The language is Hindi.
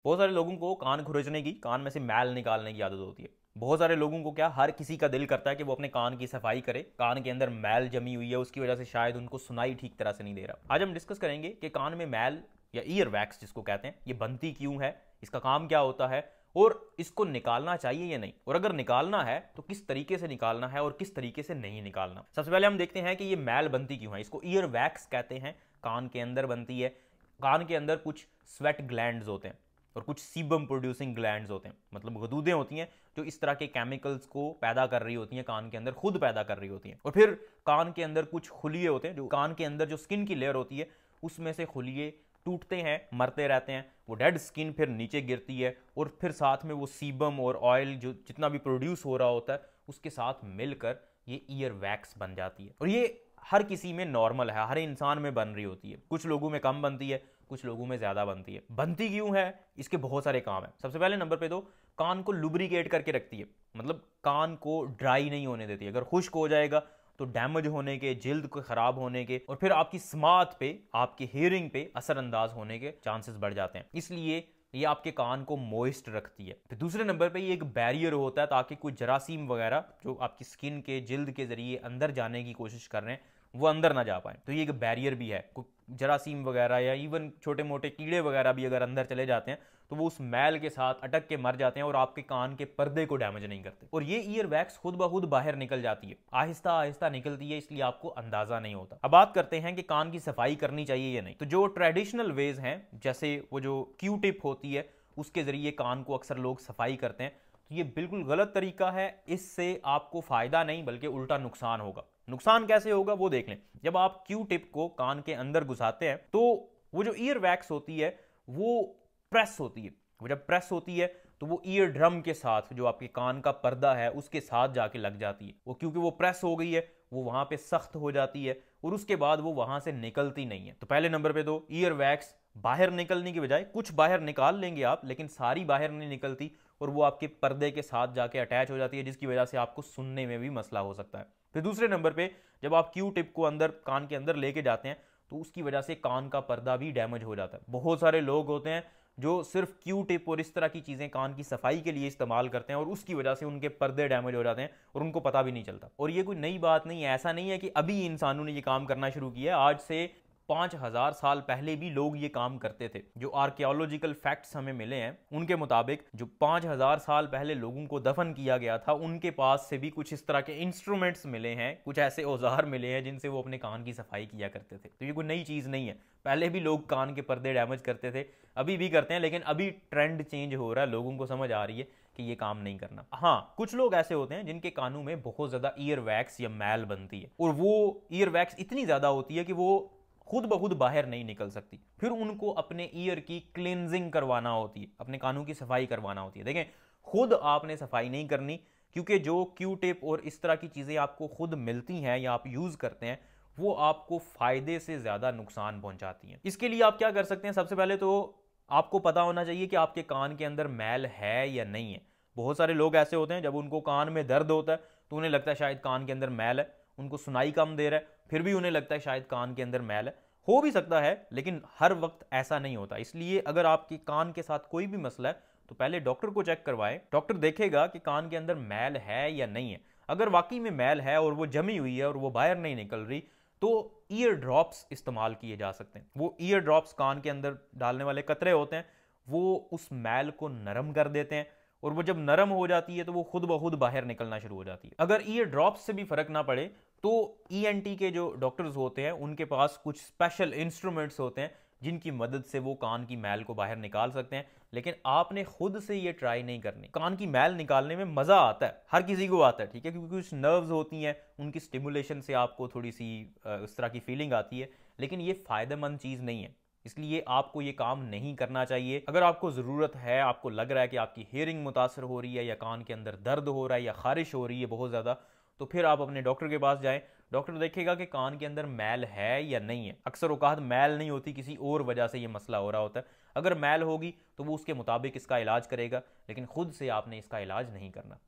बहुत सारे लोगों को कान खुरचने की, कान में से मैल निकालने की आदत होती है। बहुत सारे लोगों को क्या, हर किसी का दिल करता है कि वो अपने कान की सफाई करे। कान के अंदर मैल जमी हुई है, उसकी वजह से शायद उनको सुनाई ठीक तरह से नहीं दे रहा। आज हम डिस्कस करेंगे कि कान में मैल या ईयर वैक्स जिसको कहते हैं, ये बनती क्यों है, इसका काम क्या होता है और इसको निकालना चाहिए या नहीं, और अगर निकालना है तो किस तरीके से निकालना है और किस तरीके से नहीं निकालना। सबसे पहले हम देखते हैं कि ये मैल बनती क्यों है। इसको ईयर वैक्स कहते हैं, कान के अंदर बनती है। कान के अंदर कुछ स्वेट ग्लैंड्स होते हैं और कुछ सीबम प्रोड्यूसिंग ग्लैंड्स होते हैं, मतलब गदूदें होती हैं जो इस तरह के केमिकल्स को पैदा कर रही होती हैं, कान के अंदर खुद पैदा कर रही होती हैं। और फिर कान के अंदर कुछ खुलिये होते हैं, जो कान के अंदर जो स्किन की लेयर होती है उसमें से खुलिये टूटते हैं, मरते रहते हैं, वो डेड स्किन फिर नीचे गिरती है और फिर साथ में वो सीबम और ऑयल जो जितना भी प्रोड्यूस हो रहा होता है उसके साथ मिलकर ये ईयर वैक्स बन जाती है। और ये हर किसी में नॉर्मल है, हर इंसान में बन रही होती है। कुछ लोगों में कम बनती है, कुछ लोगों में ज्यादा बनती है। बनती क्यों है, इसके बहुत सारे काम है। सबसे पहले नंबर पे तो कान को लुब्रिकेट करके रखती है, मतलब कान को ड्राई नहीं होने देती है। अगर खुश्क हो जाएगा तो डैमेज होने के, जिल्द को खराब होने के और फिर आपकी स्मार्ट पे, आपकी हियरिंग पे असरअंदाज होने के चांसेस बढ़ जाते हैं। इसलिए ये आपके कान को मॉइस्ट रखती है। फिर दूसरे नंबर पे ये एक बैरियर होता है, ताकि कोई जरासीम वगैरह जो आपकी स्किन के, जिल्द के जरिए अंदर जाने की कोशिश कर रहे हैं वो अंदर ना जा पाए। तो ये एक बैरियर भी है। जरासीम वगैरह या इवन छोटे मोटे कीड़े वगैरह भी अगर अंदर चले जाते हैं तो वो उस मैल के साथ अटक के मर जाते हैं और आपके कान के पर्दे को डैमेज नहीं करते। और ये ईयर वैक्स खुद ब खुद बाहर निकल जाती है, आहिस्ता आहिस्ता निकलती है, इसलिए आपको अंदाजा नहीं होता। अब बात करते हैं कि कान की सफाई करनी चाहिए या नहीं। तो जो ट्रेडिशनल वेज हैं, जैसे वो जो क्यू टिप होती है उसके जरिए कान को अक्सर लोग सफाई करते हैं, तो ये बिल्कुल गलत तरीका है। इससे आपको फायदा नहीं बल्कि उल्टा नुकसान होगा। नुकसान कैसे होगा वो देख लें। जब आप क्यू टिप को कान के अंदर घुसाते हैं तो वो जो ईयर वैक्स होती है वो प्रेस होती है। वो जब प्रेस होती है तो वो ईयर ड्रम के साथ, जो आपके कान का पर्दा है उसके साथ जाके लग जाती है। वो क्योंकि वो प्रेस हो गई है वो वहां पे सख्त हो जाती है और उसके बाद वो वहां से निकलती नहीं है। तो पहले नंबर पे तो ईयर वैक्स बाहर निकलने की बजाय, कुछ बाहर निकाल लेंगे आप लेकिन सारी बाहर नहीं निकलती और वो आपके पर्दे के साथ जाके अटैच हो जाती है, जिसकी वजह से आपको सुनने में भी मसला हो सकता है। फिर दूसरे नंबर पे जब आप क्यू टिप को अंदर, कान के अंदर लेके जाते हैं तो उसकी वजह से कान का पर्दा भी डैमेज हो जाता है। बहुत सारे लोग होते हैं जो सिर्फ क्यू टिप और इस तरह की चीजें कान की सफाई के लिए इस्तेमाल करते हैं और उसकी वजह से उनके पर्दे डैमेज हो जाते हैं और उनको पता भी नहीं चलता। और ये कोई नई बात नहीं है, ऐसा नहीं है कि अभी इंसानों ने ये काम करना शुरू किया। आज से 5000 साल पहले भी लोग ये काम करते थे। जो आर्कियोलॉजिकल फैक्ट्स हमें मिले हैं उनके मुताबिक जो 5000 साल पहले लोगों को दफन किया गया था उनके पास से भी कुछ इस तरह के इंस्ट्रूमेंट्स मिले हैं, कुछ ऐसे औजार मिले हैं जिनसे वो अपने कान की सफाई किया करते थे। तो ये कोई नई चीज नहीं है, पहले भी लोग कान के पर्दे डैमेज करते थे, अभी भी करते हैं, लेकिन अभी ट्रेंड चेंज हो रहा है, लोगों को समझ आ रही है कि ये काम नहीं करना। हाँ, कुछ लोग ऐसे होते हैं जिनके कानों में बहुत ज्यादा ईयर वैक्स या मैल बनती है और वो ईयर वैक्स इतनी ज्यादा होती है कि वो खुद ब खुद बाहर नहीं निकल सकती। फिर उनको अपने ईयर की क्लींजिंग करवाना होती है, अपने कानों की सफाई करवाना होती है। देखें, खुद आपने सफाई नहीं करनी, क्योंकि जो क्यू टिप और इस तरह की चीजें आपको खुद मिलती हैं या आप यूज करते हैं वो आपको फायदे से ज्यादा नुकसान पहुंचाती हैं। इसके लिए आप क्या कर सकते हैं, सबसे पहले तो आपको पता होना चाहिए कि आपके कान के अंदर मैल है या नहीं है। बहुत सारे लोग ऐसे होते हैं जब उनको कान में दर्द होता है तो उन्हें लगता है शायद कान के अंदर मैल है, उनको सुनाई कम दे रहा है, फिर भी उन्हें लगता है शायद कान के अंदर मैल है। हो भी सकता है लेकिन हर वक्त ऐसा नहीं होता। इसलिए अगर आपके कान के साथ कोई भी मसला है तो पहले डॉक्टर को चेक करवाएं। डॉक्टर देखेगा कि कान के अंदर मैल है या नहीं है। अगर वाकई में मैल है और वो जमी हुई है और वो बाहर नहीं निकल रही तो ईयर ड्रॉप्स इस्तेमाल किए जा सकते हैं। वो ईयर ड्रॉप्स, कान के अंदर डालने वाले कतरे होते हैं, वो उस मैल को नरम कर देते हैं और वो जब नरम हो जाती है तो वो खुद ब खुद बाहर निकलना शुरू हो जाती है। अगर ईयर ड्रॉप्स से भी फर्क ना पड़े तो ईएनटी के जो डॉक्टर्स होते हैं उनके पास कुछ स्पेशल इंस्ट्रूमेंट्स होते हैं जिनकी मदद से वो कान की मैल को बाहर निकाल सकते हैं। लेकिन आपने खुद से ये ट्राई नहीं करनी। कान की मैल निकालने में मजा आता है, हर किसी को आता है, ठीक है, क्योंकि कुछ नर्व्स होती हैं, उनकी स्टिमुलेशन से आपको थोड़ी सी उस तरह की फीलिंग आती है, लेकिन ये फायदेमंद चीज नहीं है। इसलिए आपको ये काम नहीं करना चाहिए। अगर आपको ज़रूरत है, आपको लग रहा है कि आपकी हियरिंग मुतासर हो रही है या कान के अंदर दर्द हो रहा है या खारिश हो रही है बहुत ज़्यादा, तो फिर आप अपने डॉक्टर के पास जाएं। डॉक्टर देखेगा कि कान के अंदर मैल है या नहीं है। अक्सर औकात मैल नहीं होती, किसी और वजह से ये मसला हो रहा होता है। अगर मैल होगी तो वो उसके मुताबिक इसका इलाज करेगा, लेकिन खुद से आपने इसका इलाज नहीं करना।